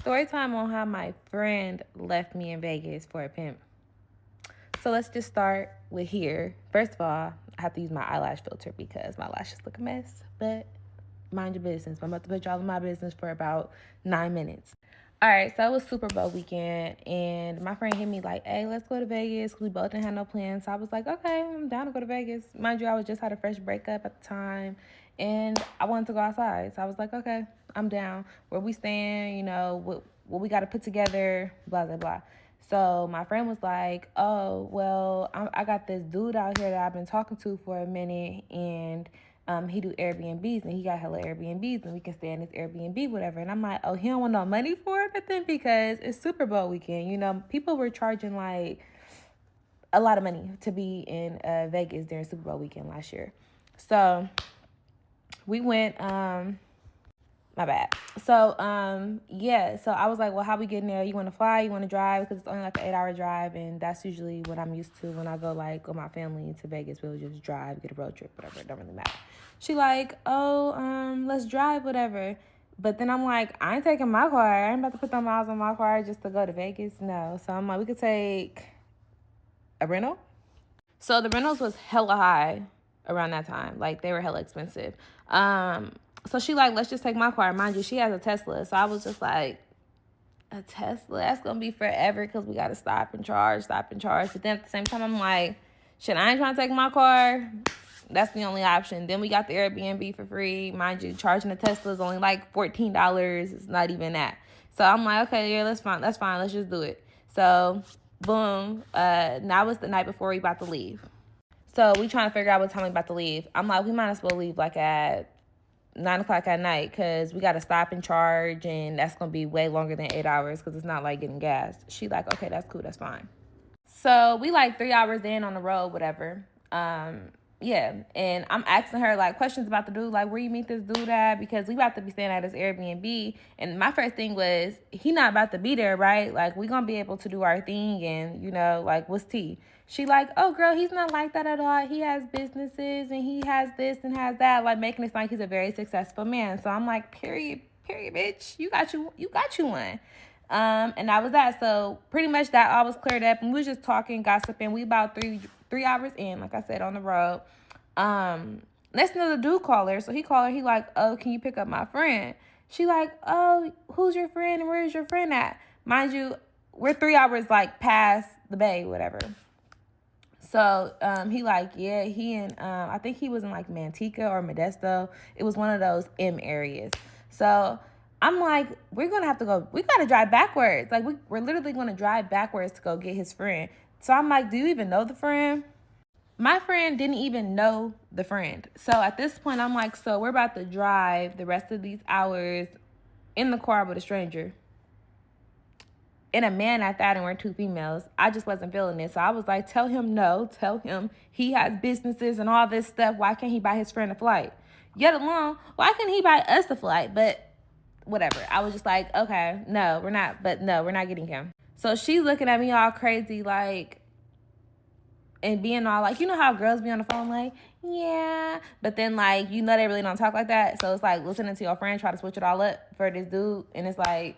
Story time on how my friend left me in Vegas for a pimp. So let's just start with here. First of all, I have to use my eyelash filter because my lashes look a mess. But mind your business. I'm about to put y'all in my business for about 9 minutes. All right, so it was Super Bowl weekend, and my friend hit me like, "Hey, let's go to Vegas." We both didn't have no plans, so I was like, "Okay, I'm down to go to Vegas." Mind you, I was just had a fresh breakup at the time, and I wanted to go outside, so I was like, "Okay, I'm down." Where we staying, what we got to put together, blah blah blah. So my friend was like, "Oh, well, I got this dude out here that I've been talking to for a minute, and he do Airbnbs, and he got hella Airbnbs, and we can stay in this Airbnb, whatever." And I'm like, "Oh, he don't want no money for it, nothing, because it's Super Bowl weekend. People were charging like a lot of money to be in Vegas during Super Bowl weekend last year." So we went. My bad. So, yeah. So I was like, "Well, how we getting there? You want to fly? You want to drive? Because it's only like an 8-hour drive, and that's usually what I'm used to when I go like with my family to Vegas. We'll just drive, get a road trip, whatever. It don't really matter." She like, "Oh, let's drive, whatever." But then I'm like, "I ain't taking my car. I ain't about to put them miles on my car just to go to Vegas. No." So I'm like, "We could take a rental." So the rentals was hella high around that time. Like, they were hella expensive. So she like, "Let's just take my car." Mind you, she has a Tesla. So I was just like, "A Tesla? That's going to be forever because we got to stop and charge. But then at the same time, I'm like, shit, I ain't trying to take my car. That's the only option." Then we got the Airbnb for free. Mind you, charging the Tesla is only like $14. It's not even that. So I'm like, "Okay, yeah, that's fine. Let's just do it." So boom. Now it's the night before we about to leave. So we trying to figure out what time we about to leave. I'm like, we might as well leave like at 9 o'clock at night because we got to stop and charge, and that's going to be way longer than 8 hours because it's not like getting gas. She like, "Okay, that's cool. That's fine." So we like 3 hours in on the road, whatever. Yeah. And I'm asking her like questions about the dude, like, "Where you meet this dude at?" Because we about to be staying at his Airbnb. And my first thing was, he not about to be there, right? Like, we gonna be able to do our thing, and like, what's tea? She like, "Oh girl, he's not like that at all. He has businesses and he has this and has that," like making it sound like he's a very successful man. So I'm like, period, bitch. You got you one. And that was that. So pretty much that all was cleared up, and we was just talking, gossiping. We about three hours in, like I said, on the road. Next thing the dude called her. So he called her. He like, "Oh, can you pick up my friend?" She like, "Oh, who's your friend and where is your friend at?" Mind you, we're 3 hours like past the bay, whatever. So he like, yeah, he and I think he was in like Manteca or Modesto. It was one of those M areas. So I'm like, we got to drive backwards. Like, we're literally going to drive backwards to go get his friend. So I'm like, "Do you even know the friend?" My friend didn't even know the friend. So at this point, I'm like, so we're about to drive the rest of these hours in the car with a stranger. And a man at that, and we're two females. I just wasn't feeling it. So I was like, "Tell him no. Tell him he has businesses and all this stuff. Why can't he buy his friend a flight? Yet alone, why can't he buy us a flight?" But whatever. I was just like, "Okay, no, we're not. But no, we're not getting him." So she's looking at me all crazy, like, and being all like, how girls be on the phone like, "Yeah." But then, like, they really don't talk like that. So it's like listening to your friend try to switch it all up for this dude. And it's like,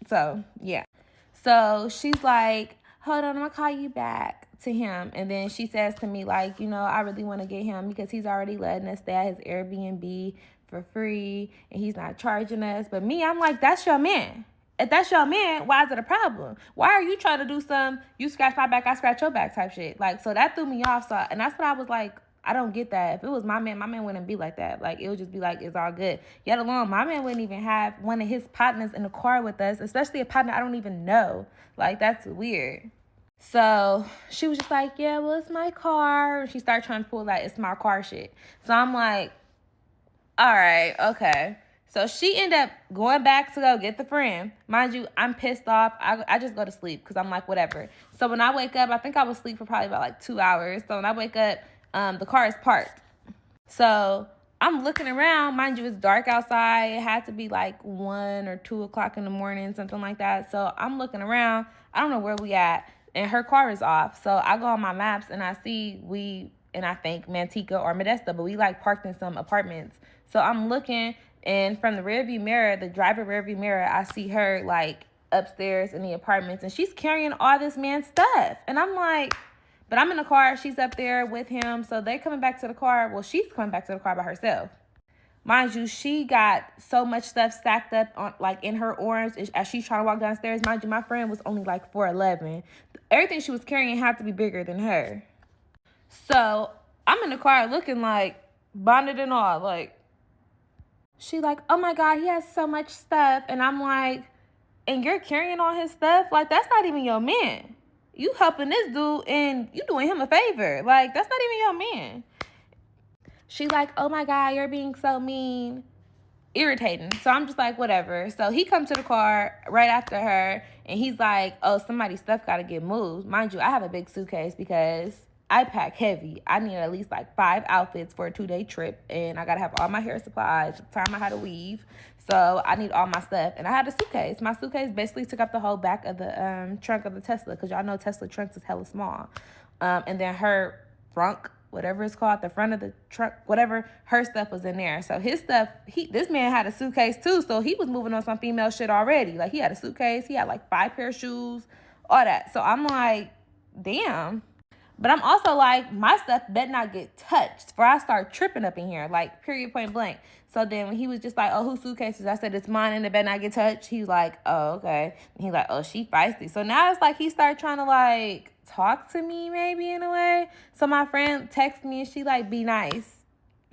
so, yeah. So she's like, "Hold on, I'm going to call you back," to him. And then she says to me, like, "I really want to get him because he's already letting us stay at his Airbnb for free and he's not charging us." But me, I'm like, that's your man. If that's your man, why is it a problem? Why are you trying to do some, you scratch my back, I scratch your back type shit? Like, so that threw me off. So, and that's what I was like, I don't get that. If it was my man wouldn't be like that. Like, it would just be like, it's all good. Yet alone, my man wouldn't even have one of his partners in the car with us, especially a partner I don't even know. Like, that's weird. So she was just like, "Yeah, well, it's my car." And she started trying to pull that "it's my car" shit. So I'm like, all right, okay. So she ended up going back to go get the friend. Mind you, I'm pissed off. I just go to sleep because I'm like, whatever. So when I wake up, I think I was asleep for probably about like 2 hours. So when I wake up, the car is parked. So I'm looking around. Mind you, it's dark outside. It had to be like 1 or 2 o'clock in the morning, something like that. So I'm looking around. I don't know where we at. And her car is off. So I go on my maps and I see and I think Manteca or Modesto, but we like parked in some apartments. So I'm looking, And from the rearview mirror, the driver rearview mirror, I see her like upstairs in the apartments, and she's carrying all this man's stuff. And I'm like, but I'm in the car, she's up there with him, so they're coming back to the car. Well, she's coming back to the car by herself. Mind you, she got so much stuff stacked up on like in her arms as she's trying to walk downstairs. Mind you, my friend was only like 4'11". Everything she was carrying had to be bigger than her. So I'm in the car looking like bonnet and all. Like, she like, oh my God, he has so much stuff. And I'm like, and you're carrying all his stuff? Like, that's not even your man. You helping this dude and you doing him a favor. Like, that's not even your man. She like, oh my God, you're being so mean. Irritating. So I'm just like, whatever. So he comes to the car right after her, and he's like, oh, somebody's stuff got to get moved. Mind you, I have a big suitcase because I pack heavy. I need at least like 5 outfits for a 2-day trip, and I got to have all my hair supplies, the time I had to weave. So I need all my stuff. And I had a suitcase. My suitcase basically took up the whole back of the trunk of the Tesla, because y'all know Tesla trunks is hella small. And then her frunk, whatever it's called, the front of the truck, whatever, her stuff was in there. So his stuff, this man had a suitcase too, so he was moving on some female shit already. Like, he had a suitcase, he had like 5 pair of shoes, all that. So I'm like, damn. But I'm also like, my stuff better not get touched before I start tripping up in here, like, period, point blank. So then when he was just like, oh, whose suitcases? I said, it's mine and it better not get touched. He was like, oh, okay. And he's like, oh, she feisty. So now it's like he started trying to like talk to me maybe in a way. So my friend texts me and she like, be nice.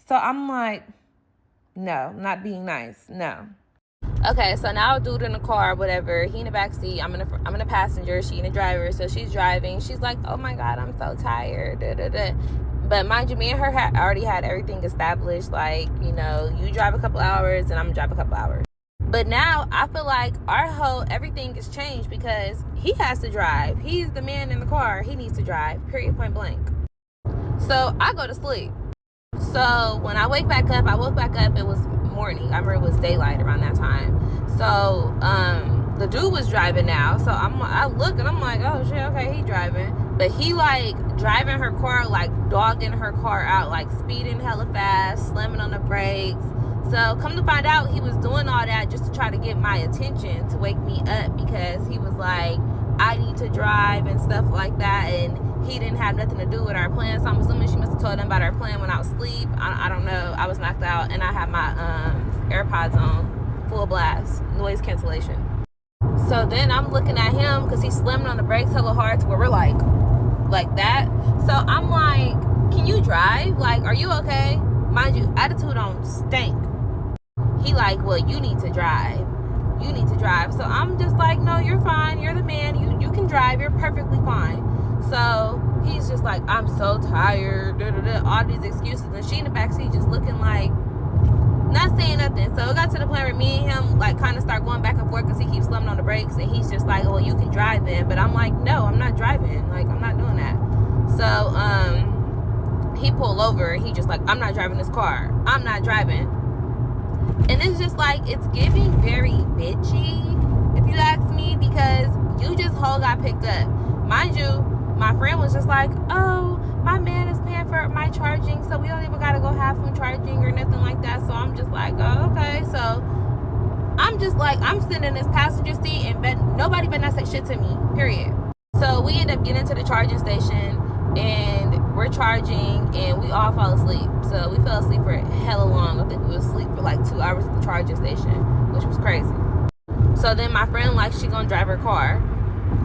So I'm like, no, not being nice, no. Okay, so now a dude in the car, whatever, he in the back seat, I'm in the passenger, she in the driver, so she's driving. She's like, oh my God, I'm so tired, da, da, da. But mind you, me and her already had everything established, like, you know, you drive a couple hours and I'm gonna drive a couple hours. But now I feel like everything has changed because he has to drive. He's the man in the car, he needs to drive, period, point blank. So I go to sleep. So when I woke back up, it was morning. I remember it was daylight around that time. So the dude was driving now. So I look and I'm like, oh shit, okay, he driving. But he like driving her car, like dogging her car out, like speeding hella fast, slamming on the brakes. So come to find out, he was doing all that just to try to get my attention, to wake me up, because he was like, I need to drive and stuff like that. And he didn't have nothing to do with our plan. So I'm assuming she must have told him about our plan when I was asleep. I don't know. I was knocked out and I had my AirPods on full blast, noise cancellation. So then I'm looking at him because he's slamming on the brakes hella hard to where we're like that. So I'm like, can you drive? Like, are you okay? Mind you, attitude on stank. He like, well, you need to drive. You need to drive. So I'm just like, no, you're fine. You're the man. You can drive. You're perfectly fine. So he's just like, I'm so tired, da, da, da, all these excuses. And she in the backseat just looking like, not saying nothing. So it got to the point where me and him like kind of start going back and forth because he keeps slamming on the brakes. And he's just like, well, you can drive then. But I'm like, no, I'm not driving. Like, I'm not doing that. So he pulled over. He just like, I'm not driving this car. I'm not driving. And it's just like, it's giving very bitchy, if you ask me, because you just whole got picked up. Mind you, my friend was just like, oh, my man is paying for my charging, so we don't even gotta go have him charging or nothing like that. So I'm just like, oh, okay. So I'm just like, I'm sitting in this passenger seat and nobody better not say shit to me, period. So we end up getting to the charging station and we're charging and we all fall asleep. So we fell asleep for hella long. I think we was asleep for like 2 hours at the charging station, which was crazy. So then my friend, like, she gonna drive her car.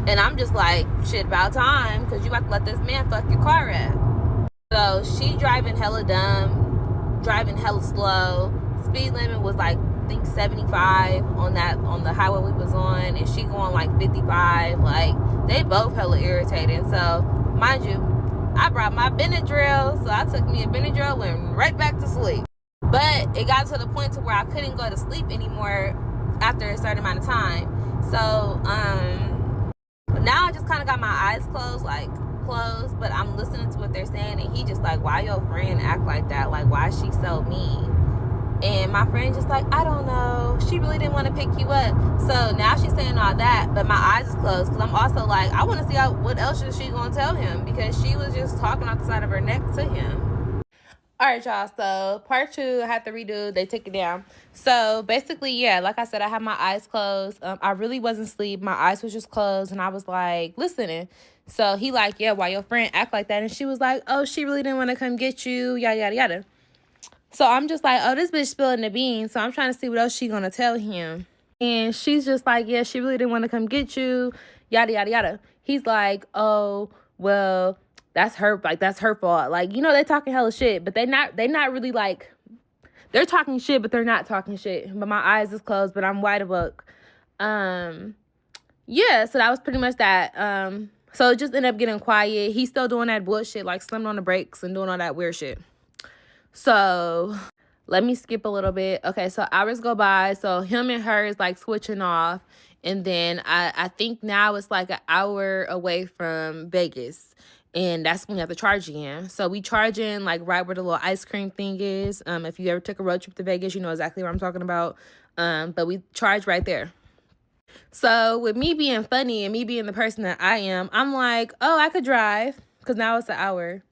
And I'm just like, shit, about time, because you have to let this man fuck your car up. So she driving hella dumb, driving hella slow. Speed limit was like, I think 75 on the highway we was on, and she going like 55. Like, they both hella irritated. So mind you, I brought my Benadryl, so I took me a Benadryl, went right back to sleep. But it got to the point to where I couldn't go to sleep anymore after a certain amount of time. So now I just kind of got my eyes closed, but I'm listening to what they're saying, and he just like, why your friend act like that? Like, why is she so mean? And my friend just like, I don't know, she really didn't want to pick you up. So now she's saying all that, but my eyes is closed, because I'm also like, I want to see what else is she gonna tell him, because she was just talking off the side of her neck to him. All right, y'all. So part 2, I had to redo. They took it down. So basically, yeah, like I said, I had my eyes closed. I really wasn't asleep. My eyes was just closed, and I was like listening. So he like, yeah, why your friend act like that? And she was like, oh, she really didn't want to come get you, yada yada yada. So I'm just like, oh, this bitch spilling the beans. So I'm trying to see what else she gonna tell him. And she's just like, yeah, she really didn't want to come get you, yada yada yada. He's like, oh, well, that's her, like, that's her fault. Like, you know, they talking hella shit, but they not really like, they're talking shit, but they're not talking shit. But my eyes is closed, but I'm wide awake. Yeah, so that was pretty much that. So it just ended up getting quiet. He's still doing that bullshit, like slamming on the brakes and doing all that weird shit. So let me skip a little bit. Okay, so hours go by. So him and her is like switching off. And then I think now it's like an hour away from Vegas. And that's when we have to charge again. So we charge in like right where the little ice cream thing is. If you ever took a road trip to Vegas, you know exactly what I'm talking about. But we charge right there. So with me being funny and me being the person that I am, I'm like, oh, I could drive because now it's an hour.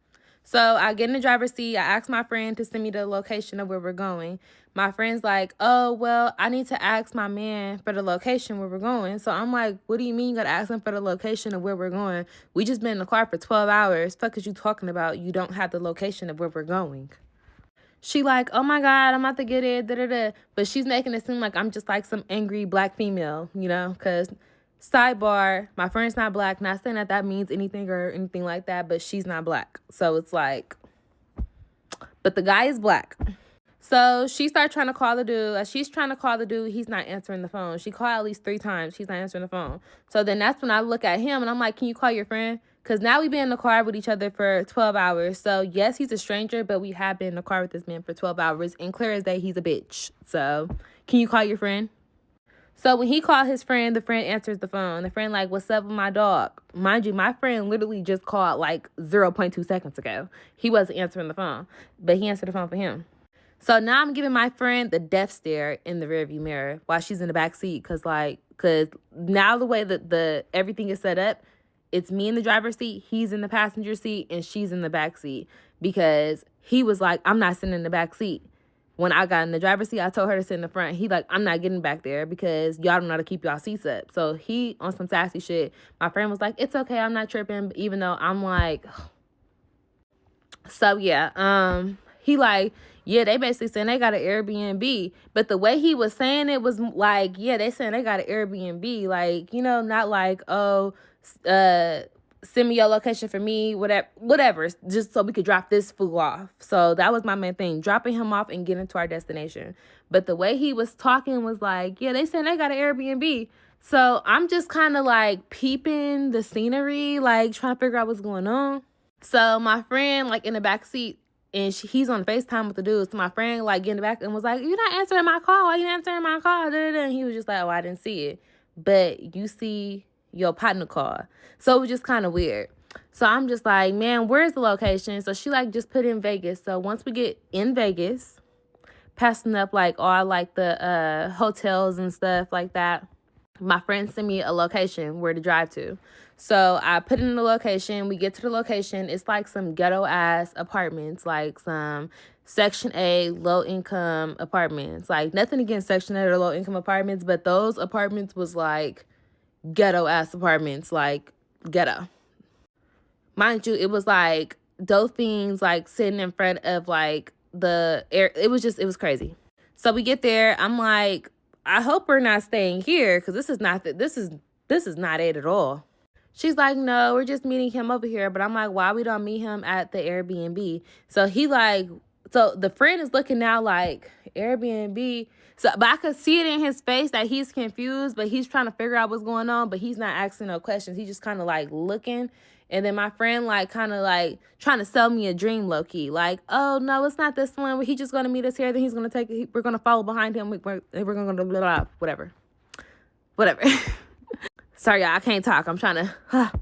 So I get in the driver's seat. I ask my friend to send me the location of where we're going. My friend's like, oh, well, I need to ask my man for the location where we're going. So I'm like, what do you mean you got to ask him for the location of where we're going? We just been in the car for 12 hours. Fuck is you talking about? You don't have the location of where we're going. She like, oh my God, I'm about to get it, da-da-da. But she's making it seem like I'm just like some angry black female, you know? Because sidebar, my friend's not black. Not saying that that means anything or anything like that, but she's not black. So it's like, but the guy is black. So she started trying to call the dude. As she's trying to call the dude, he's not answering the phone. She called at least 3 times. He's not answering the phone. So then that's when I look at him and I'm like, can you call your friend? Because now we've been in the car with each other for 12 hours. So yes, he's a stranger, but we have been in the car with this man for 12 hours. And clear as day, he's a bitch. So can you call your friend? So when he called his friend, the friend answers the phone. The friend like, what's up with my dog? Mind you, my friend literally just called like 0.2 seconds ago. He wasn't answering the phone, but he answered the phone for him. So now I'm giving my friend the death stare in the rearview mirror while she's in the back seat. Cause now the way that everything is set up, it's me in the driver's seat, he's in the passenger seat, and she's in the back seat. Because he was like, I'm not sitting in the back seat. When I got in the driver's seat, I told her to sit in the front. He like, I'm not getting back there because y'all don't know how to keep y'all seats up. So he on some sassy shit. My friend was like, it's okay, I'm not tripping. Even though I'm like, so yeah, he like, yeah, they basically saying they got an Airbnb. But the way he was saying it was like, yeah, they saying they got an Airbnb. Like, you know, not like, oh, send me your location for me, whatever, just so we could drop this fool off. So that was my main thing, dropping him off and getting to our destination. But the way he was talking was like, yeah, they saying they got an Airbnb. So I'm just kind of like peeping the scenery, like trying to figure out what's going on. So my friend, like in the back seat, and he's on FaceTime with the dude. So my friend, like, get in the back and was like, you're not answering my call. Why you not answering my call? And he was just like, oh, I didn't see it. But you see your partner call. So it was just kind of weird. So I'm just like, man, where's the location? So she, like, just put in Vegas. So once we get in Vegas, passing up, like, all, like, the hotels and stuff like that, my friend sent me a location where to drive to. So I put in the location. We get to the location. It's like some ghetto ass apartments, like some Section A low income apartments. Like nothing against Section A or low income apartments, but those apartments was like ghetto ass apartments, like ghetto. Mind you, it was like those things like sitting in front of like the air. It was crazy. So we get there. I'm like, I hope we're not staying here because this is not it at all. She's like, no, we're just meeting him over here. But I'm like, why we don't meet him at the Airbnb? So he like, so the friend is looking now like, Airbnb. So, but I could see it in his face that he's confused, but he's trying to figure out what's going on, but he's not asking no questions. He's just kind of like looking. And then my friend like kind of like trying to sell me a dream low key. Like, oh, no, it's not this one. He's just going to meet us here. Then he's going to we're going to follow behind him. We're going to blah, blah, blah, whatever. Sorry, y'all, I can't talk. I'm trying to.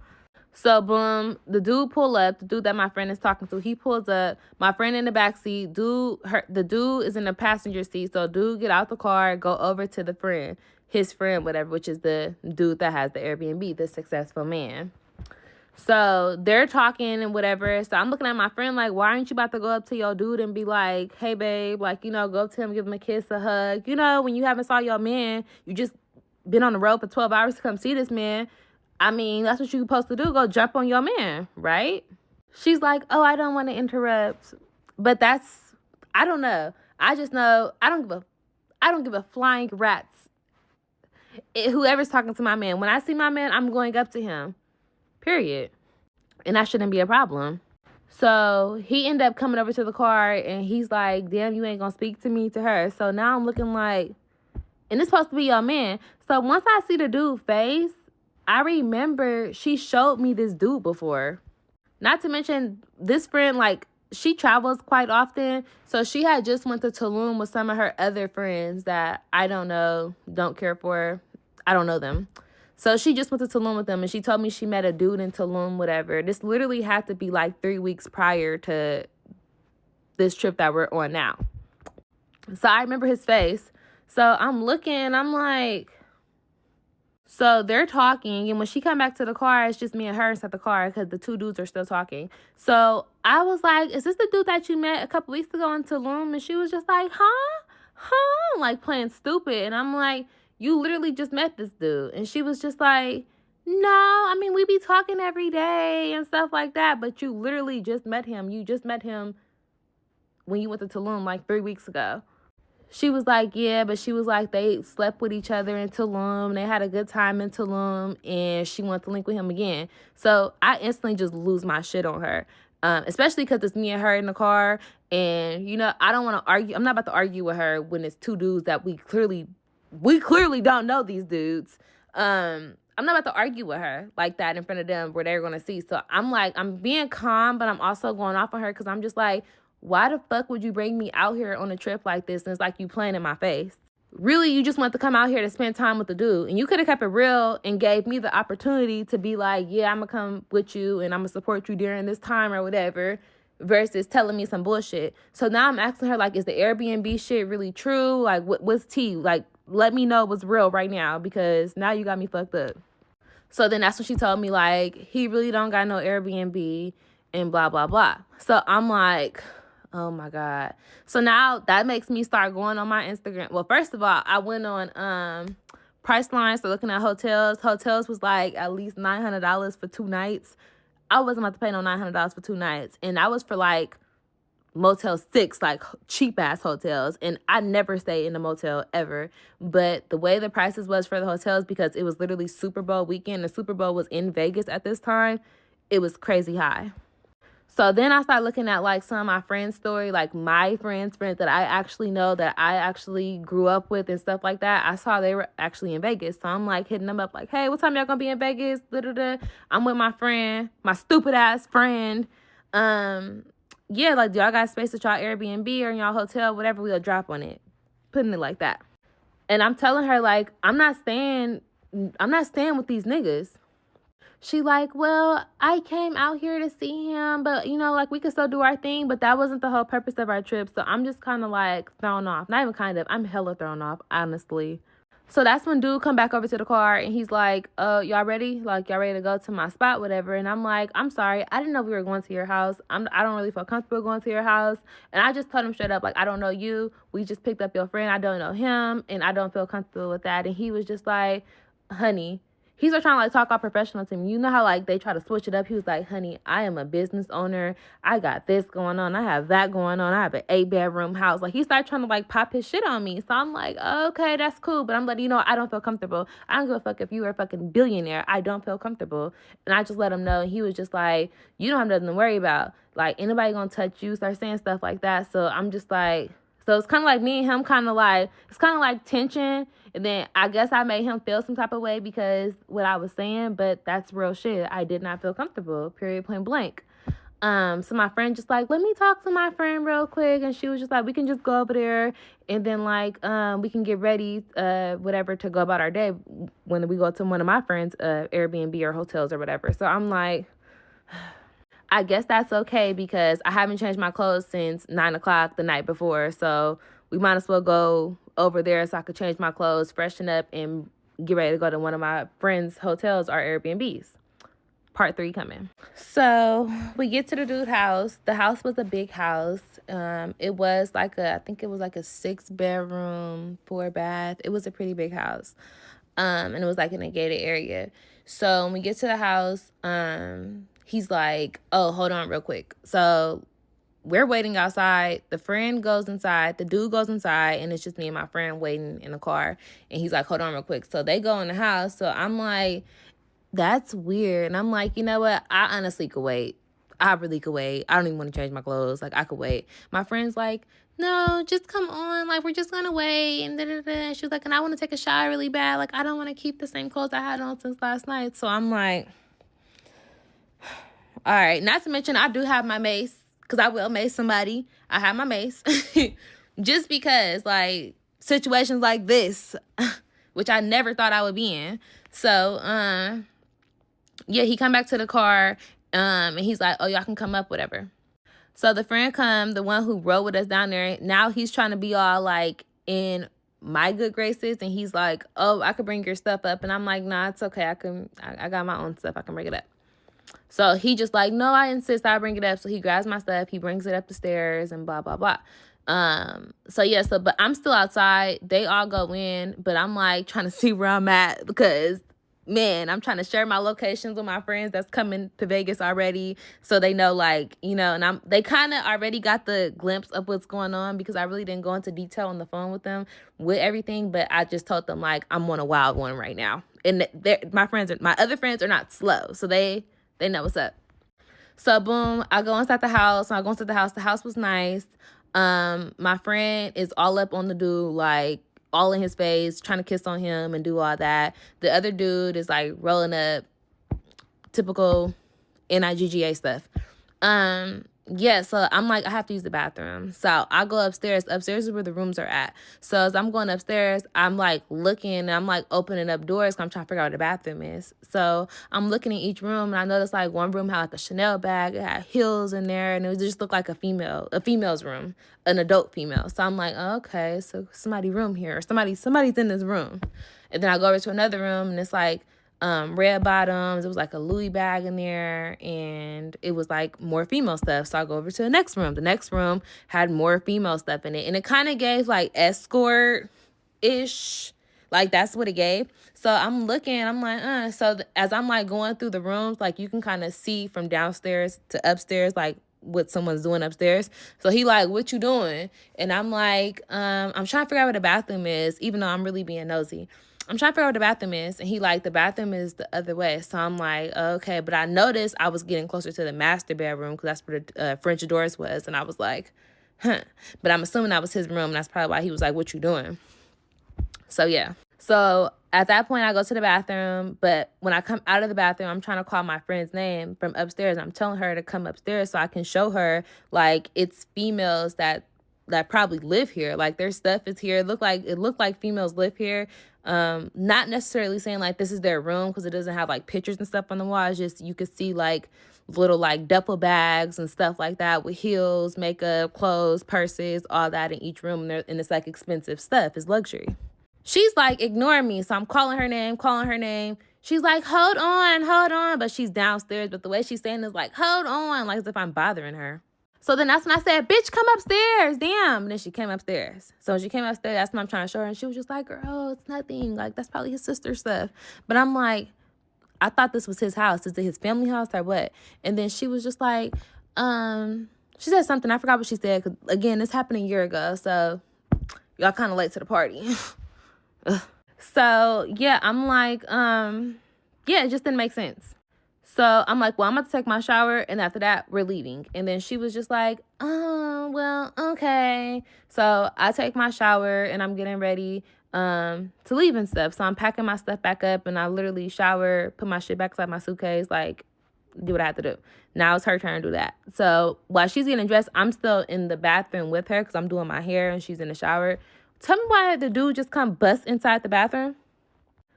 So, boom, the dude pull up. The dude that my friend is talking to, he pulls up. My friend in the back seat. The dude is in the passenger seat. So, dude get out the car, go over to the his friend, whatever, which is the dude that has the Airbnb, the successful man. So they're talking and whatever. So I'm looking at my friend like, why aren't you about to go up to your dude and be like, hey, babe, like, you know, go up to him, give him a kiss, a hug. You know, when you haven't saw your man, you just been on the road for 12 hours to come see this man. I mean, that's what you're supposed to do. Go jump on your man, right? She's like, oh, I don't want to interrupt. But that's, I don't know. I just know I don't give a flying rat's. Whoever's talking to my man. When I see my man, I'm going up to him. Period. And that shouldn't be a problem. So he ended up coming over to the car and he's like, damn, you ain't gonna speak to me, to her. So now I'm looking like, and it's supposed to be your man. So once I see the dude's face, I remember she showed me this dude before. Not to mention this friend, like, she travels quite often. So she had just went to Tulum with some of her other friends that I don't know, don't care for. I don't know them. So she just went to Tulum with them, and she told me she met a dude in Tulum, whatever. This literally had to be like 3 weeks prior to this trip that we're on now. So I remember his face. So I'm looking, I'm like, so they're talking, and when she come back to the car, it's just me and her inside the car because the two dudes are still talking. So I was like, is this the dude that you met a couple weeks ago in Tulum? And she was just like, huh? Like playing stupid. And I'm like, you literally just met this dude. And she was just like, no, I mean, we be talking every day and stuff like that, but you literally just met him. You just met him when you went to Tulum like 3 weeks ago. She was like, yeah, but she was like, they slept with each other in Tulum. They had a good time in Tulum, and she wanted to link with him again. So I instantly just lose my shit on her, especially because it's me and her in the car. And, you know, I don't want to argue. I'm not about to argue with her when it's two dudes that we clearly don't know these dudes. I'm not about to argue with her like that in front of them where they're going to see. So I'm like, I'm being calm, but I'm also going off on her because I'm just like, why the fuck would you bring me out here on a trip like this? And it's like you playing in my face. Really, you just want to come out here to spend time with the dude. And you could have kept it real and gave me the opportunity to be like, yeah, I'm going to come with you and I'm going to support you during this time or whatever, versus telling me some bullshit. So now I'm asking her, like, is the Airbnb shit really true? Like, what's tea? Like, let me know what's real right now because now you got me fucked up. So then that's when she told me, like, he really don't got no Airbnb and blah, blah, blah. So I'm like, oh my God. So now that makes me start going on my Instagram. Well, first of all, I went on Priceline, so looking at hotels. Hotels was like at least $900 for 2 nights. I wasn't about to pay no $900 for 2 nights. And that was for like Motel 6, like cheap ass hotels. And I never stayed in a motel ever. But the way the prices was for the hotels, because it was literally Super Bowl weekend, the Super Bowl was in Vegas at this time, it was crazy high. So then I started looking at like some of my friends' story, like my friends that I actually know, that I actually grew up with and stuff like that. I saw they were actually in Vegas. So I'm like hitting them up like, hey, what time y'all gonna be in Vegas? Da-da-da. I'm with my friend, my stupid ass friend. Yeah, like, do y'all got space at y'all Airbnb or in y'all hotel, whatever, we'll drop on it. Putting it like that. And I'm telling her, like, I'm not staying with these niggas. She like, well, I came out here to see him, but, you know, like, we could still do our thing, but that wasn't the whole purpose of our trip. So I'm just kind of, like, thrown off. Not even kind of. I'm hella thrown off, honestly. So that's when dude come back over to the car, and he's like, y'all ready? Like, y'all ready to go to my spot, whatever? And I'm like, I'm sorry. I didn't know we were going to your house. I don't really feel comfortable going to your house. And I just told him straight up, like, I don't know you. We just picked up your friend. I don't know him, and I don't feel comfortable with that. And he was just like, honey, he started trying to, like, talk all professional to me. You know how, like, they try to switch it up? He was like, honey, I am a business owner. I got this going on. I have that going on. I have an 8-bedroom house. Like, he started trying to, like, pop his shit on me. So I'm like, okay, that's cool. But I'm like, you know, I don't feel comfortable. I don't give a fuck if you were a fucking billionaire. I don't feel comfortable. And I just let him know. And he was just like, you don't have nothing to worry about. Like, anybody gonna touch you? Start saying stuff like that. So I'm just like... So it's kind of like me and him kind of like, it's kind of like tension. And then I guess I made him feel some type of way because what I was saying, but that's real shit. I did not feel comfortable, period, point blank. So my friend just like, let me talk to my friend real quick. And she was just like, we can just go over there and then like, we can get ready, whatever, to go about our day when we go to one of my friends' Airbnb or hotels or whatever. So I'm like... I guess that's okay because I haven't changed my clothes since 9 o'clock the night before. So we might as well go over there so I could change my clothes, freshen up, and get ready to go to one of my friends' hotels or Airbnbs. Part 3 coming. So we get to the dude's house. The house was a big house. It was like I think it was like a 6-bedroom, 4-bath. It was a pretty big house. And it was like in a gated area. So when we get to the house, he's like, oh, hold on real quick. So we're waiting outside. The friend goes inside. The dude goes inside. And it's just me and my friend waiting in the car. And he's like, hold on real quick. So they go in the house. So I'm like, that's weird. And I'm like, you know what? I honestly could wait. I really could wait. I don't even want to change my clothes. Like, I could wait. My friend's like, no, just come on. Like, we're just going to wait. And da-da-da. She was like, and I want to take a shower really bad. Like, I don't want to keep the same clothes I had on since last night. So I'm like, all right. Not to mention, I do have my mace. Because I will mace somebody. I have my mace. Just because, like, situations like this, which I never thought I would be in. So, yeah, he come back to the car, and he's like, oh, y'all can come up, whatever. So the friend come, the one who rode with us down there, now he's trying to be all, like, in my good graces, and he's like, oh, I could bring your stuff up. And I'm like, nah, it's okay. I got my own stuff. I can bring it up. So he just like, no, I insist I bring it up. So he grabs my stuff. He brings it up the stairs and blah, blah, blah. But I'm still outside. They all go in, but I'm like trying to see where I'm at because, man, I'm trying to share my locations with my friends that's coming to Vegas already. So they know, like, you know, and they kind of already got the glimpse of what's going on because I really didn't go into detail on the phone with them with everything. But I just told them, like, I'm on a wild one right now. And my other friends are not slow. So they know what's up. So boom, I go inside the house. The house was nice. My friend is all up on the dude, like all in his face, trying to kiss on him and do all that. The other dude is like rolling up, typical NIGGA stuff. Yeah, so I'm like, I have to use the bathroom. So I go upstairs. Upstairs is where the rooms are at. So as I'm going upstairs, I'm like looking and I'm like opening up doors because I'm trying to figure out where the bathroom is. So I'm looking in each room and I noticed like one room had like a Chanel bag. It had heels in there and it just looked like a female's room, an adult female. So I'm like, oh, okay, so somebody's room here or somebody's in this room. And then I go over to another room and it's like, red bottoms. It was like a Louis bag in there and it was like more female stuff. So I go over to the next room. The next room had more female stuff in it. And it kind of gave like escort-ish. Like that's what it gave. So I'm looking, I'm like, as I'm like going through the rooms, like you can kind of see from downstairs to upstairs, like what someone's doing upstairs. So he like, what you doing? And I'm like, I'm trying to figure out where the bathroom is, even though I'm really being nosy. I'm trying to figure out where the bathroom is. And he like, the bathroom is the other way. So I'm like, okay. But I noticed I was getting closer to the master bedroom because that's where the French doors was. And I was like, But I'm assuming that was his room. And that's probably why he was like, what you doing? So yeah. So at that point, I go to the bathroom. But when I come out of the bathroom, I'm trying to call my friend's name from upstairs. I'm telling her to come upstairs so I can show her, like, it's females that probably live here. Like, their stuff is here. It looked like females live here. Not necessarily saying, like, this is their room because it doesn't have, like, pictures and stuff on the wall. It's just you could see, like, little, like, duffel bags and stuff like that with heels, makeup, clothes, purses, all that in each room. And it's, like, expensive stuff. It's luxury. She's, like, ignoring me. So I'm calling her name. She's like, hold on. But she's downstairs. But the way she's saying is, like, hold on. Like, as if I'm bothering her. So then that's when I said, bitch, come upstairs. Damn. And then she came upstairs. So when she came upstairs, that's when I'm trying to show her. And she was just like, girl, it's nothing. Like, that's probably his sister's stuff. But I'm like, I thought this was his house. Is it his family house or what? And then she was just like, she said something. I forgot what she said. 'Cause again, this happened a year ago. So y'all kind of late to the party. So yeah, I'm like, yeah, it just didn't make sense. So I'm like, well, I'm about to take my shower. And after that, we're leaving. And then she was just like, oh, well, okay. So I take my shower and I'm getting ready to leave and stuff. So I'm packing my stuff back up and I literally shower, put my shit back inside my suitcase, like do what I have to do. Now it's her turn to do that. So while she's getting dressed, I'm still in the bathroom with her because I'm doing my hair and she's in the shower. Tell me why the dude just come bust inside the bathroom.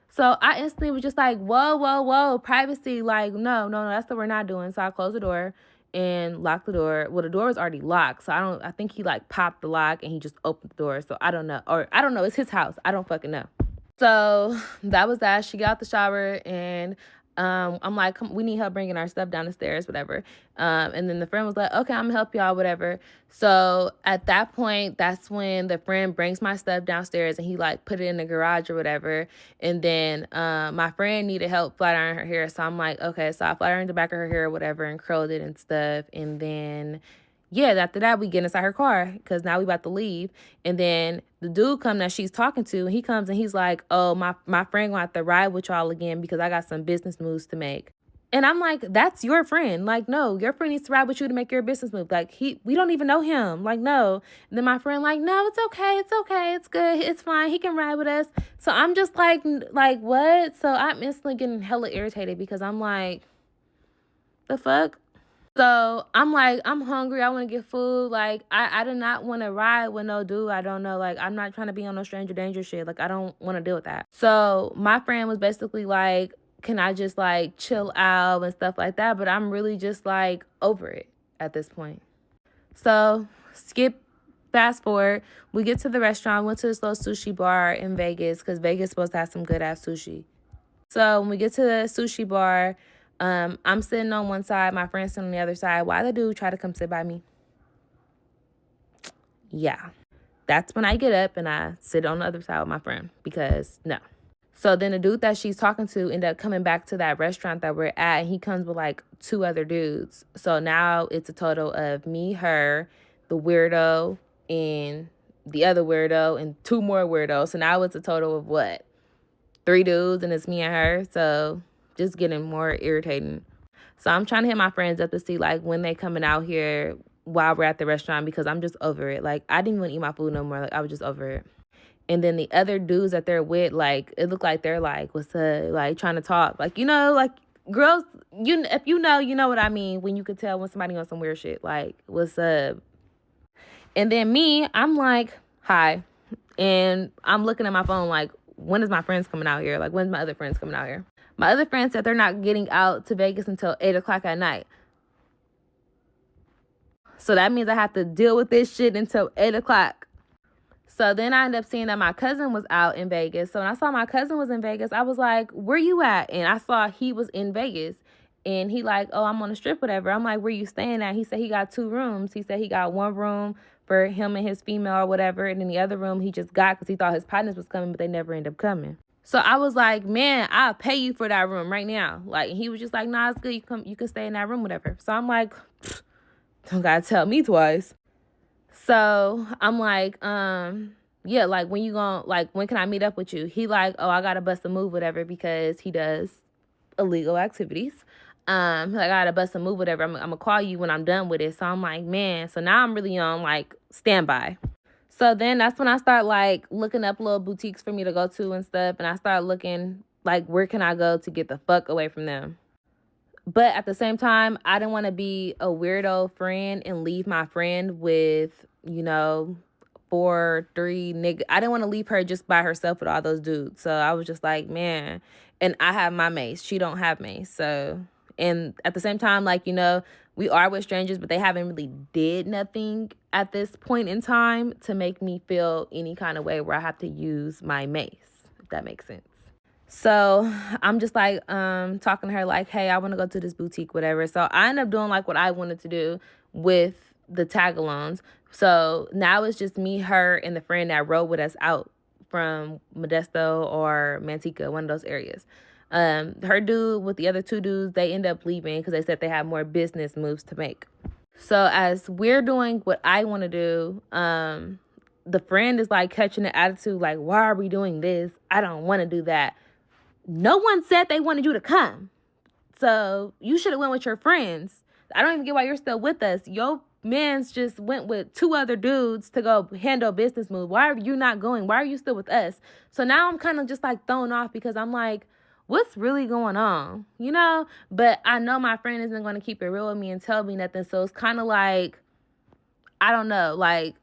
So I instantly was just like, whoa, privacy. Like, no, that's what we're not doing. So I closed the door and locked the door. Well, the door was already locked. So I think he like popped the lock and he just opened the door. So I don't know. Or I don't know. It's his house. I don't fucking know. So that was that. She got out the shower and I'm like, come, we need help bringing our stuff down the stairs, whatever. And then the friend was like, okay, I'm gonna help y'all, whatever. So at that point, that's when the friend brings my stuff downstairs and he like put it in the garage or whatever. And then my friend needed help flat ironing her hair. So I'm like, okay, so I flat ironed the back of her hair or whatever and curled it and stuff. And then yeah, after that, we get inside her car because now we about to leave. And then the dude come that she's talking to, he comes and he's like, oh, my friend gonna have to ride with y'all again because I got some business moves to make. And I'm like, that's your friend. Like, no, your friend needs to ride with you to make your business move. Like, we don't even know him. Like, no. And then my friend like, no, it's okay. It's okay. It's good. It's fine. He can ride with us. So I'm just like, what? So I'm instantly getting hella irritated because I'm like, the fuck? So I'm like, I'm hungry. I want to get food. Like, I do not want to ride with no dude I don't know. Like, I'm not trying to be on no stranger danger shit. Like, I don't want to deal with that. So my friend was basically like, can I just like chill out and stuff like that? But I'm really just like over it at this point. So fast forward. We get to the restaurant. Went to this little sushi bar in Vegas because Vegas is supposed to have some good ass sushi. So when we get to the sushi bar, I'm sitting on one side, my friend's sitting on the other side. Why the dude try to come sit by me? Yeah. That's when I get up and I sit on the other side with my friend because no. So then the dude that she's talking to ended up coming back to that restaurant that we're at, and he comes with like 2 other dudes. So now it's a total of me, her, the weirdo, and the other weirdo, and 2 more weirdos. So now it's a total of what? 3 dudes, and it's me and her. So just getting more irritating. So I'm trying to hit my friends up to see like when they coming out here while we're at the restaurant because I'm just over it. Like, I didn't even eat my food no more. Like, I was just over it. And then the other dudes that they're with, like, it looked like they're like, what's up? Like, trying to talk. Like, you know, like, girls, if you know what I mean when you could tell when somebody on some weird shit. Like, what's up? And then me, I'm like, hi. And I'm looking at my phone like, when is my friends coming out here? Like, when's my other friends coming out here? My other friends said they're not getting out to Vegas until 8 o'clock at night. So that means I have to deal with this shit until 8 o'clock. So then I ended up seeing that my cousin was out in Vegas. So when I saw my cousin was in Vegas, I was like, where you at? And I saw he was in Vegas. And he like, oh, I'm on the strip, whatever. I'm like, where you staying at? He said he got 2 rooms. He said he got 1 room for him and his female or whatever. And then the other room he just got because he thought his partners was coming, but they never ended up coming. So I was like, man, I'll pay you for that room right now. Like, he was just like, nah, it's good. You can stay in that room, whatever. So I'm like, don't gotta tell me twice. So I'm like, yeah, like, when you gonna, like, when can I meet up with you? He like, oh, I gotta bust a move, whatever, because he does illegal activities. Like, I gotta bust a move, whatever. I'm gonna call you when I'm done with it. So I'm like, man. So now I'm really on like standby. So then that's when I start like looking up little boutiques for me to go to and stuff. And I start looking like, where can I go to get the fuck away from them? But at the same time, I didn't want to be a weirdo friend and leave my friend with, 3 niggas. I didn't want to leave her just by herself with all those dudes. So I was just like, man. And I have my mace. She don't have mace. So, and at the same time, like, we are with strangers, but they haven't really did nothing at this point in time to make me feel any kind of way where I have to use my mace, if that makes sense. So I'm just like talking to her like, hey, I want to go to this boutique, whatever. So I end up doing like what I wanted to do with the tag-alongs. So now it's just me, her, and the friend that rode with us out from Modesto or Manteca, one of those areas. Her dude with the other 2 dudes, they end up leaving because they said they have more business moves to make. So as we're doing what I want to do, the friend is like catching the attitude like, why are we doing this? I don't want to do that. No one said they wanted you to come. So you should have went with your friends. I don't even get why you're still with us. Your mans just went with 2 other dudes to go handle business moves. Why are you not going? Why are you still with us? So now I'm kind of just like thrown off because I'm like, what's really going on? But I know my friend isn't going to keep it real with me and tell me nothing. So it's kind of like, I don't know, like,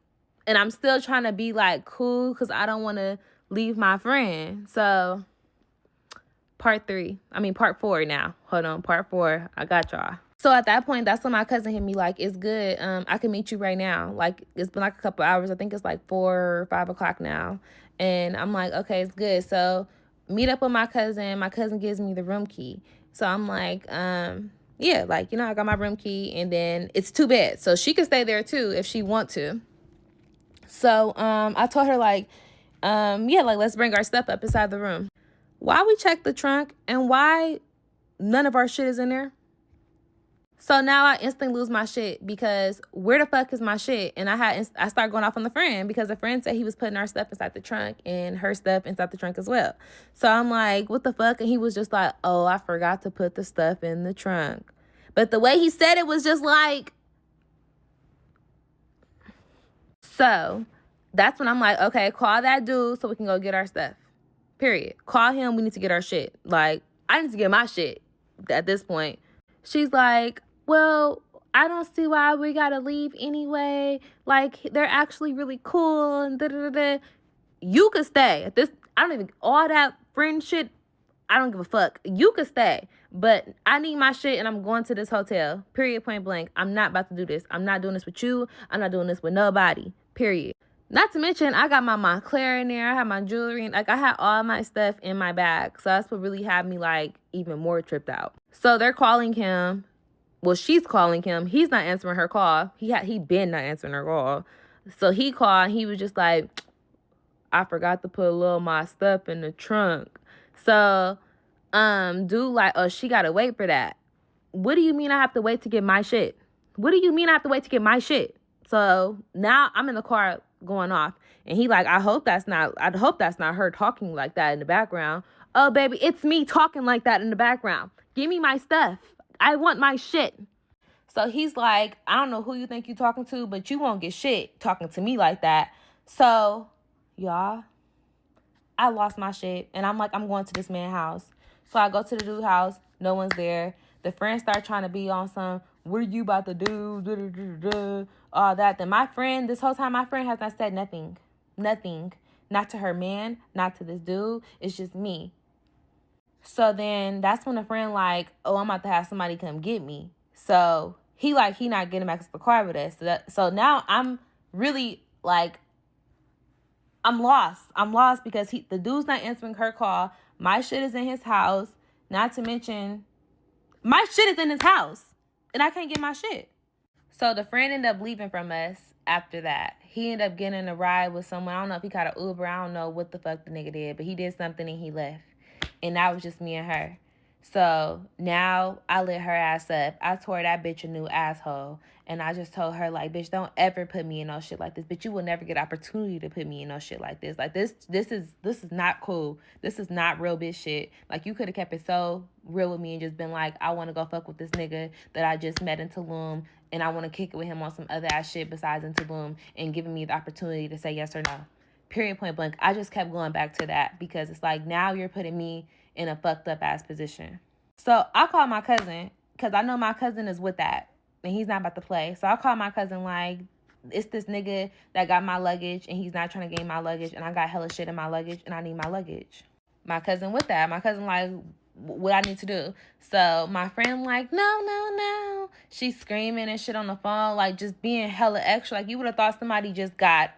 and I'm still trying to be like cool because I don't want to leave my friend. So part 4 now. Hold on, part 4. I got y'all. So at that point, that's when my cousin hit me like, it's good. I can meet you right now. Like, it's been like a couple hours. I think it's like 4 or 5 o'clock now. And I'm like, okay, it's good. So meet up with my cousin. My cousin gives me the room key. So I'm like, yeah, like, I got my room key, and then it's 2 beds. So she can stay there too if she want to. So I told her like, yeah, like let's bring our stuff up inside the room. Why we check the trunk and why none of our shit is in there? So now I instantly lose my shit because where the fuck is my shit? And I start going off on the friend because the friend said he was putting our stuff inside the trunk and her stuff inside the trunk as well. So I'm like, what the fuck? And he was just like, oh, I forgot to put the stuff in the trunk. But the way he said it was just like, so that's when I'm like, okay, call that dude so we can go get our stuff. Period. Call him. We need to get our shit. Like, I need to get my shit at this point. She's like, well, I don't see why we gotta leave anyway. Like, they're actually really cool and da-da-da-da. You could stay. At this, I don't even, all that friend shit, I don't give a fuck. You could stay. But I need my shit and I'm going to this hotel. Period, point blank. I'm not about to do this. I'm not doing this with you. I'm not doing this with nobody. Period. Not to mention, I got my Moncler in there. I have my jewelry. Like, I had all my stuff in my bag. So that's what really had me, like, even more tripped out. So they're calling him. Well, she's calling him. He's not answering her call. He been not answering her call. So he called. He was just like, I forgot to put a little of my stuff in the trunk. So, dude, like, oh, she got to wait for that. What do you mean I have to wait to get my shit? What do you mean I have to wait to get my shit? So now I'm in the car going off, and he like, I hope that's not her talking like that in the background. Oh, baby, it's me talking like that in the background. Give me my stuff. I want my shit. So he's like, I don't know who you think you're talking to, but you won't get shit talking to me like that. So, y'all, I lost my shit, and I'm like, I'm going to this man's house. So I go to the dude's house. No one's there. The friends start trying to be on some, what are you about to do? All that. Then my friend, this whole time, my friend has not said nothing. Nothing. Not to her man, not to this dude. It's just me. So then that's when a friend like, oh, I'm about to have somebody come get me. So he not getting back to the car with us. So now I'm really like, I'm lost. I'm lost because the dude's not answering her call. My shit is in his house. Not to mention, my shit is in his house. And I can't get my shit. So the friend ended up leaving from us after that. He ended up getting a ride with someone. I don't know if he got an Uber. I don't know what the fuck the nigga did. But he did something and he left. And that was just me and her. So now I lit her ass up. I tore that bitch a new asshole. And I just told her, like, bitch, don't ever put me in no shit like this. Bitch, you will never get opportunity to put me in no shit like this. Like, this is not cool. This is not real bitch shit. Like, you could have kept it so real with me and just been like, I want to go fuck with this nigga that I just met in Tulum. And I want to kick it with him on some other ass shit besides in Tulum. And giving me the opportunity to say yes or no. Period, point blank. I just kept going back to that because it's like, now you're putting me in a fucked up ass position. So I called my cousin because I know my cousin is with that and he's not about to play. So I called my cousin like, it's this nigga that got my luggage and he's not trying to gain my luggage and I got hella shit in my luggage and I need my luggage. My cousin with that. My cousin like, what I need to do. So my friend like, no. She's screaming and shit on the phone, like just being hella extra. Like you would have thought somebody just got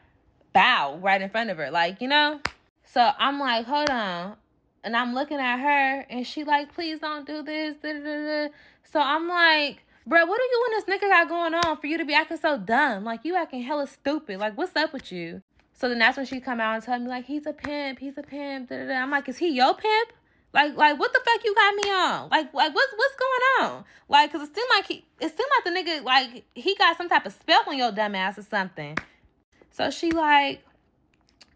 bowed right in front of her. Like, you know? So I'm like, hold on. And I'm looking at her, and she like, please don't do this. Da-da-da-da. So I'm like, bro, what are you and this nigga got going on for you to be acting so dumb? Like, you acting hella stupid. Like, what's up with you? So then that's when she come out and tell me, like, he's a pimp. Da-da-da. I'm like, is he your pimp? Like, what the fuck you got me on? Like what's going on? Like, cause it seemed like the nigga, like, he got some type of spell on your dumb ass or something. So she like,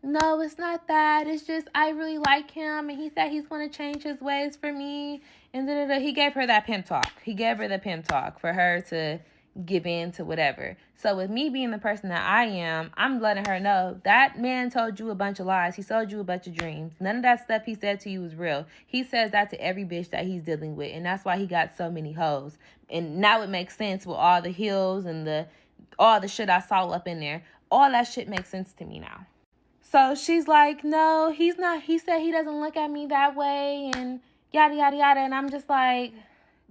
no, it's not that. It's just I really like him, and he said he's going to change his ways for me. And he gave her that pimp talk. He gave her the pimp talk for her to give in to whatever. So with me being the person that I am, I'm letting her know that man told you a bunch of lies. He sold you a bunch of dreams. None of that stuff he said to you was real. He says that to every bitch that he's dealing with, and that's why he got so many hoes. And now it makes sense with all the heels and all the shit I saw up in there. All that shit makes sense to me now. So she's like, no, he's not. He said he doesn't look at me that way and yada, yada, yada. And I'm just like,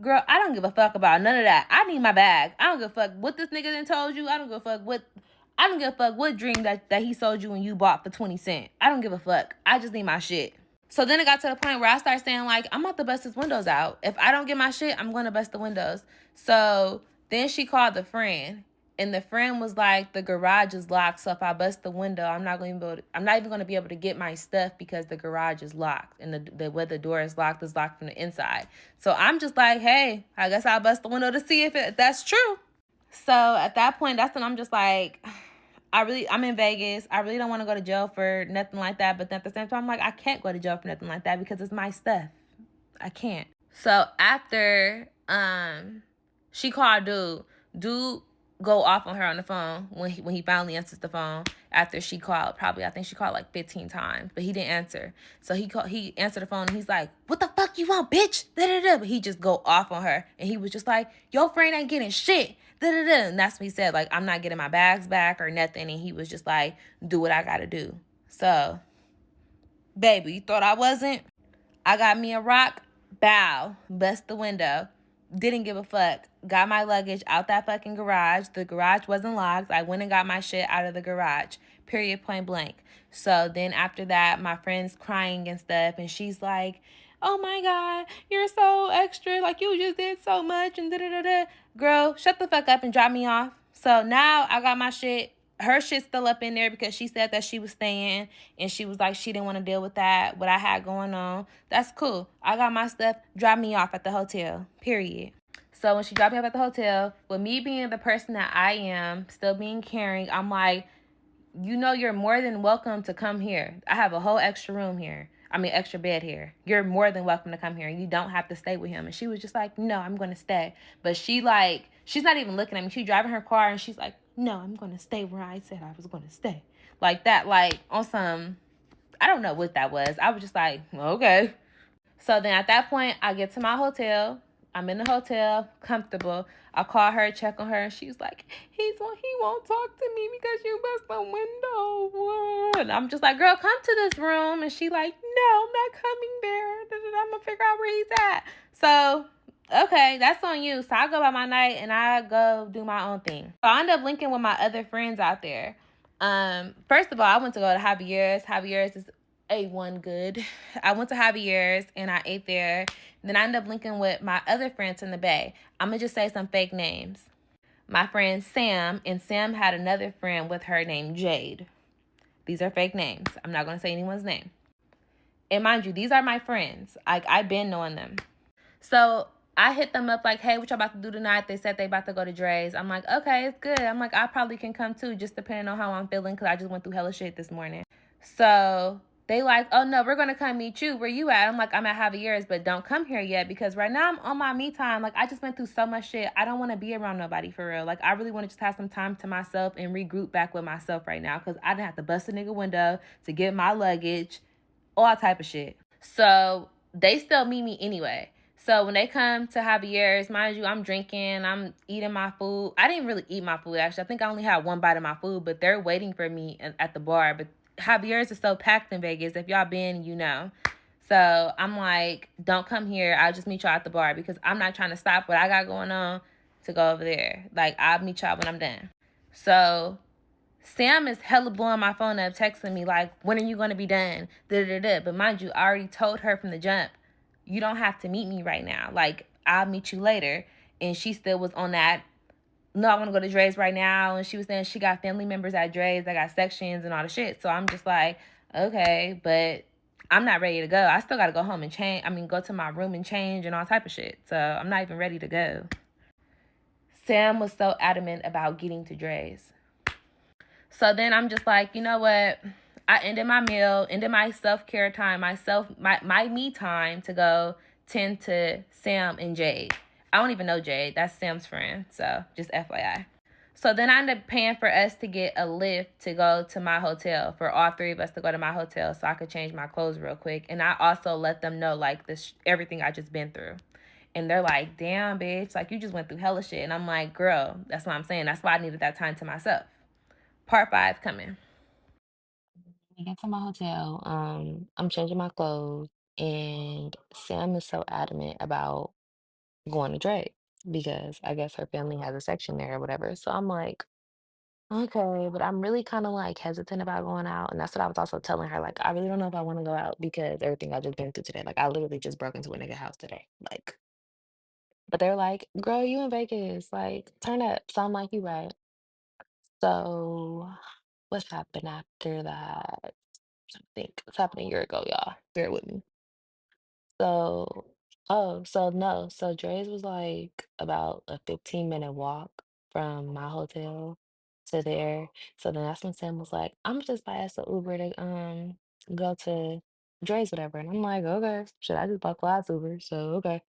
girl, I don't give a fuck about none of that. I need my bag. I don't give a fuck what this nigga done told you. I don't give a fuck what dream that he sold you and you bought for 20 cents. I don't give a fuck. I just need my shit. So then it got to the point where I started saying, like, I'm about to bust his windows out. If I don't get my shit, I'm going to bust the windows. So then she called the friend. And the friend was like, the garage is locked. So if I bust the window, I'm not even going to be able to get my stuff because the garage is locked. And the where the door is locked from the inside. So I'm just like, hey, I guess I'll bust the window to see if that's true. So at that point, that's when I'm just like, I'm in Vegas. I really don't want to go to jail for nothing like that. But at the same time, I'm like, I can't go to jail for nothing like that because it's my stuff. I can't. So after she called dude go off on her on the phone when he finally answers the phone after she called. Probably I think she called like 15 times, but he didn't answer. So he answered the phone and he's like, "What the fuck you want, bitch?" Da da da. But he just go off on her and he was just like, "Your friend ain't getting shit." Da da da. And that's what he said. Like, I'm not getting my bags back or nothing. And he was just like, "Do what I gotta do." So, baby, you thought I wasn't? I got me a rock, bow, bust the window. Didn't give a fuck. Got my luggage out that fucking garage. The garage wasn't locked. I went and got my shit out of the garage. Period, point blank. So then after that, my friend's crying and stuff. And she's like, "Oh my God, you're so extra. Like, you just did so much." And da da da da. Girl, shut the fuck up and drop me off. So now I got my shit. Her shit's still up in there because she said that she was staying and she was like she didn't want to deal with that, what I had going on. That's cool. I got my stuff. Drop me off at the hotel. Period. So when she dropped me off at the hotel, with me being the person that I am, still being caring, I'm like, you're more than welcome to come here. I have a whole extra room here. I mean, extra bed here. You're more than welcome to come here. You don't have to stay with him. And she was just like, "No, I'm going to stay." But she's not even looking at me. She's driving her car and she's like, "No, I'm going to stay where I said I was going to stay." Like that, like on some, I don't know what that was. I was just like, okay. So then at that point, I get to my hotel. I'm in the hotel, comfortable. I call her, check on her, and she's like, he won't talk to me because you bust the window. And I'm just like, "Girl, come to this room." And she like, "No, I'm not coming there. I'm gonna figure out where he's at." So, okay, that's on you. So I go by my night and I go do my own thing. So I end up linking with my other friends out there. First of all, I went to go to Javier's. Javier's is A1 good. I went to Javier's and I ate there. Then I ended up linking with my other friends in the Bay. I'm going to just say some fake names. My friend Sam, and Sam had another friend with her named Jade. These are fake names. I'm not going to say anyone's name. And mind you, these are my friends. I've been knowing them. So I hit them up like, "Hey, what y'all about to do tonight?" They said they about to go to Dre's. I'm like, "Okay, it's good." I'm like, "I probably can come too, just depending on how I'm feeling, because I just went through hella shit this morning." So they like, "Oh no, we're gonna come meet you. Where you at?" I'm like, "I'm at Javier's, but don't come here yet because right now I'm on my me time. Like, I just went through so much shit. I don't want to be around nobody for real. Like, I really want to just have some time to myself and regroup back with myself right now because I didn't have to bust a nigga window to get my luggage, all type of shit." So they still meet me anyway. So when they come to Javier's, mind you, I'm drinking, I'm eating my food. I didn't really eat my food, actually. I think I only had one bite of my food, but they're waiting for me at the bar. But Javier's is so packed in Vegas. If y'all been, you know. So I'm like, "Don't come here. I'll just meet y'all at the bar," because I'm not trying to stop what I got going on to go over there. Like, I'll meet y'all when I'm done. So Sam is hella blowing my phone up, texting me like, "When are you going to be done?" Da, da, da. But mind you, I already told her from the jump, you don't have to meet me right now. Like, I'll meet you later. And she still was on that, "No, I want to go to Dre's right now." And she was saying she got family members at Dre's that got sections and all the shit. So I'm just like, okay, but I'm not ready to go. I still got to go home and change. I mean, go to my room and change and all type of shit. So I'm not even ready to go. Sam was so adamant about getting to Dre's. So then I'm just like, you know what? I ended my meal, ended my self-care time, my me time to go tend to Sam and Jade. I don't even know Jade. That's Sam's friend. So just FYI. So then I ended up paying for us to get a lift to go to my hotel, for all three of us to go to my hotel so I could change my clothes real quick. And I also let them know like this everything I just been through. And they're like, "Damn, bitch, like you just went through hella shit." And I'm like, "Girl, that's what I'm saying. That's why I needed that time to myself." Part 5 coming. We get to my hotel. I'm changing my clothes, and Sam is so adamant about going to Drake because I guess her family has a section there or whatever. So I'm like, Okay, but I'm really kind of like hesitant about going out. And that's what I was also telling her. Like, I really don't know if I want to go out because everything I just been through today. Like, I literally just broke into a nigga house today. Like, but they're like, girl, you in Vegas. Like, turn up. So I'm like, you right. So what happened after that? I think it's happened a year ago, y'all. Bear with me. So, oh, so no, so Dre's was like about a 15-minute walk from my hotel to there. So then that's when Sam was like, I'm just buy us a Uber to go to Dre's, whatever. And I'm like, okay, should I just buy last Uber? So okay.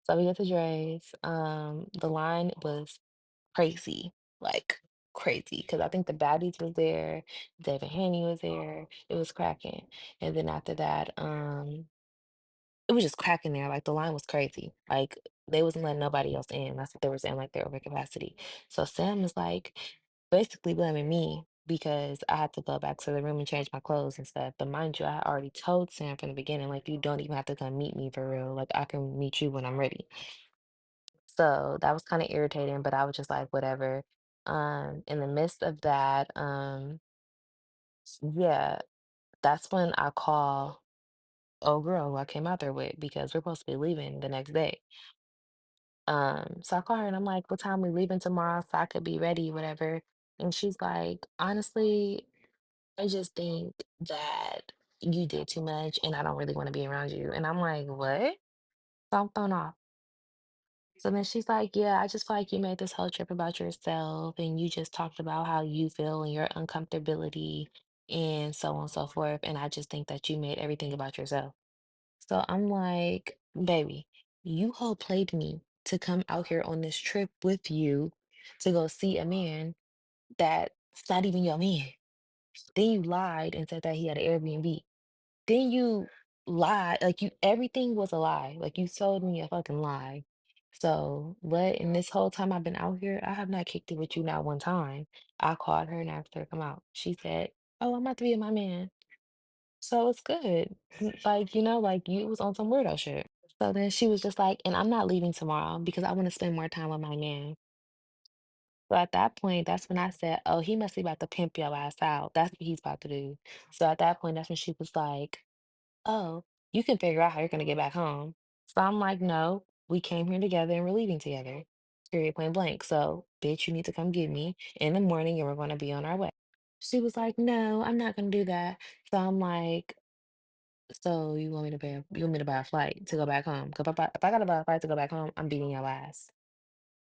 So we get to Dre's. The line was crazy, like crazy, because I think the baddies was there, David Haney was there, it was cracking. And then after that, it was just cracking there, like, the line was crazy, like, they wasn't letting nobody else in, that's what they were saying, like, they're over capacity. So Sam is, like, basically blaming me because I had to go back to the room and change my clothes and stuff, but mind you, I had already told Sam from the beginning, like, "You don't even have to come meet me for real, like, I can meet you when I'm ready." So, that was kinda irritating, but I was just like, "Whatever." In the midst of that, yeah, that's when I call old girl who I came out there with because we're supposed to be leaving the next day. So I call her and I'm like, "What time we leaving tomorrow so I could be ready, whatever." And she's like, "Honestly, I just think that you did too much and I don't really want to be around you." And I'm like, "What?" So I'm thrown off. So then she's like, "Yeah, I just feel like you made this whole trip about yourself and you just talked about how you feel and your uncomfortability and so on and so forth. And I just think that you made everything about yourself." So I'm like, baby, you whole played me to come out here on this trip with you to go see a man that's not even your man. Then you lied and said that he had an Airbnb. Then you lied, like you everything was a lie. Like you told me a fucking lie. So what in this whole time I've been out here, I have not kicked it with you not one time. I called her and asked her to come out. She said, "Oh, I'm about to be with my man." So it's good. Like, like you was on some weirdo shit. So then she was just like, "And I'm not leaving tomorrow because I want to spend more time with my man." So at that point, that's when I said, "Oh, he must be about to pimp your ass out. That's what he's about to do." So at that point, that's when she was like, "Oh, you can figure out how you're gonna get back home." So I'm like, "No, we came here together and we're leaving together. Period, point blank. So, bitch, you need to come get me in the morning and we're gonna be on our way." She was like, "No, I'm not gonna do that." So I'm like, "So you want me to buy a flight to go back home? 'Cause if I gotta buy a flight to go back home, I'm beating your ass."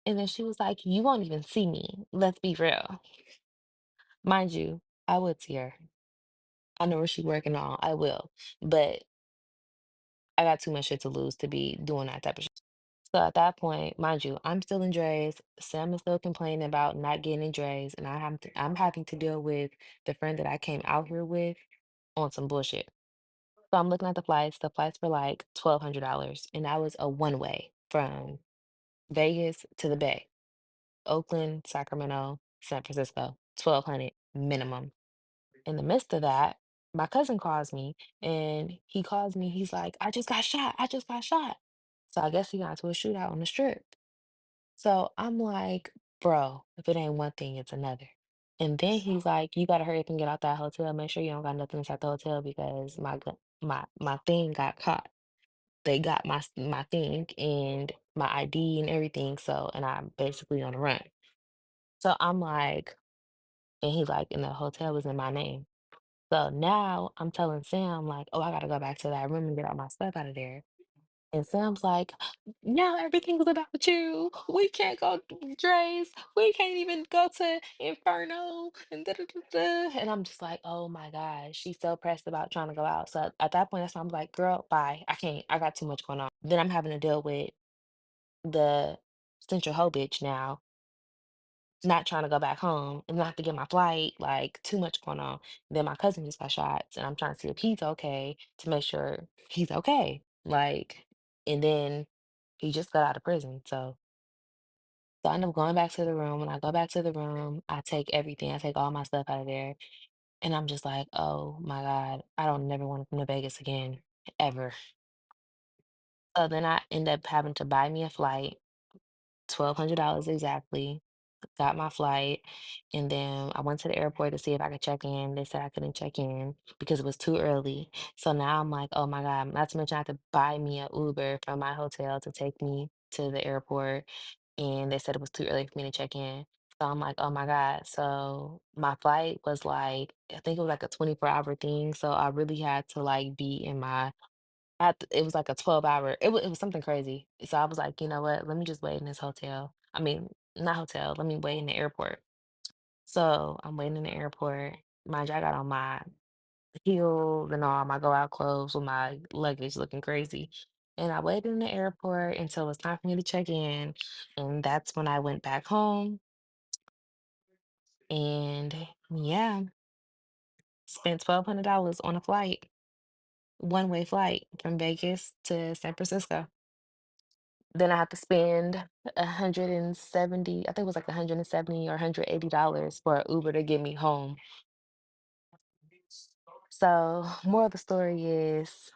And then she was like, "You won't even see me. Let's be real." Mind you, I would see her. I know where she working on. I will. But I got too much shit to lose to be doing that type of shit. So at that point, mind you, I'm still in Dre's. Sam is still complaining about not getting in Dre's, and I'm having to deal with the friend that I came out here with on some bullshit. So I'm looking at the flights. The flights were like $1,200, and that was a one way from Vegas to the Bay, Oakland, Sacramento, San Francisco, 1,200 minimum. In the midst of that, my cousin calls me and he calls me, he's like, "I just got shot. I just got shot." So I guess he got into a shootout on the strip. So I'm like, bro, if it ain't one thing, it's another. And then he's like, "You gotta hurry up and get out that hotel. Make sure you don't got nothing inside the hotel because my thing got caught. They got my thing and my ID and everything. So and I'm basically on the run." So I'm like, and he's like, and the hotel was in my name. So now I'm telling Sam, like, "Oh, I gotta go back to that room and get all my stuff out of there." And Sam's like, "Now everything's about you. We can't go to Dre's. We can't even go to Inferno." And da, da, da, da. And I'm just like, oh my gosh, she's so pressed about trying to go out. So at that point, that's when I'm like, girl, bye. I can't. I got too much going on. Then I'm having to deal with the Central Ho bitch now not trying to go back home and not to get my flight, like too much going on. Then my cousin just got shots and I'm trying to see if he's okay to make sure he's okay. Like, and then he just got out of prison. So I end up going back to the room. When I go back to the room, I take everything, I take all my stuff out of there. And I'm just like, oh my God, I don't never want to come to Vegas again, ever. So then I end up having to buy me a flight, $1,200 exactly. got my flight, and then I went to the airport to see if I could check in. They said I couldn't check in because it was too early. So now I'm like, oh my God, not to mention I had to buy me a Uber from my hotel to take me to the airport. And they said it was too early for me to check in. So I'm like, oh my God. So my flight was like, I think it was like a 24-hour thing. So I really had to like be in my it was like a 12-hour, it was something crazy. So I was like, "You know what? Let me just wait in this hotel." I mean, not hotel, let me wait in the airport. So I'm waiting in the airport. Mind you, I got on my heels and all my go out clothes with my luggage looking crazy. And I waited in the airport until it was time for me to check in. And that's when I went back home and yeah, spent $1,200 on a flight, one-way flight from Vegas to San Francisco. Then I have to spend 170, I think it was like 170 or $180 for an Uber to get me home. So, moral of the story is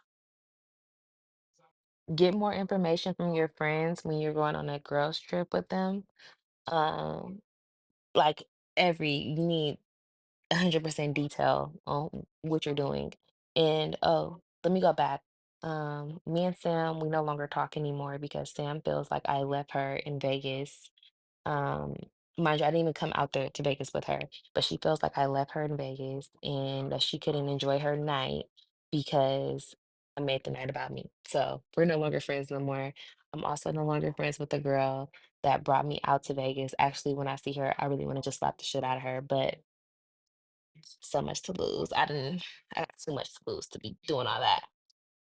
get more information from your friends when you're going on a girls trip with them. Um, like you need 100% detail on what you're doing. And oh, let me go back. Me and Sam, we no longer talk anymore because Sam feels like I left her in Vegas. Um, Mind you, I didn't even come out there to Vegas with her, but she feels like I left her in Vegas and that she couldn't enjoy her night because I made the night about me. So we're no longer friends no more. I'm also no longer friends with the girl that brought me out to Vegas. Actually, when I see her, I really want to just slap the shit out of her, but so much to lose. I got too much to lose to be doing all that.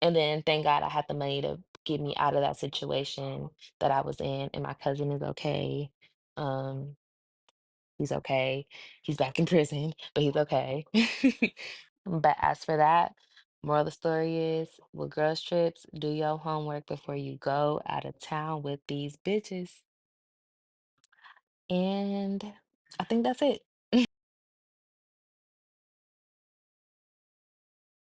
And then thank God I had the money to get me out of that situation that I was in, and my cousin is okay. Um, he's okay. He's back in prison, but he's okay. But as for that, moral of the story is with girls trips, do your homework before you go out of town with these bitches. And I think that's it.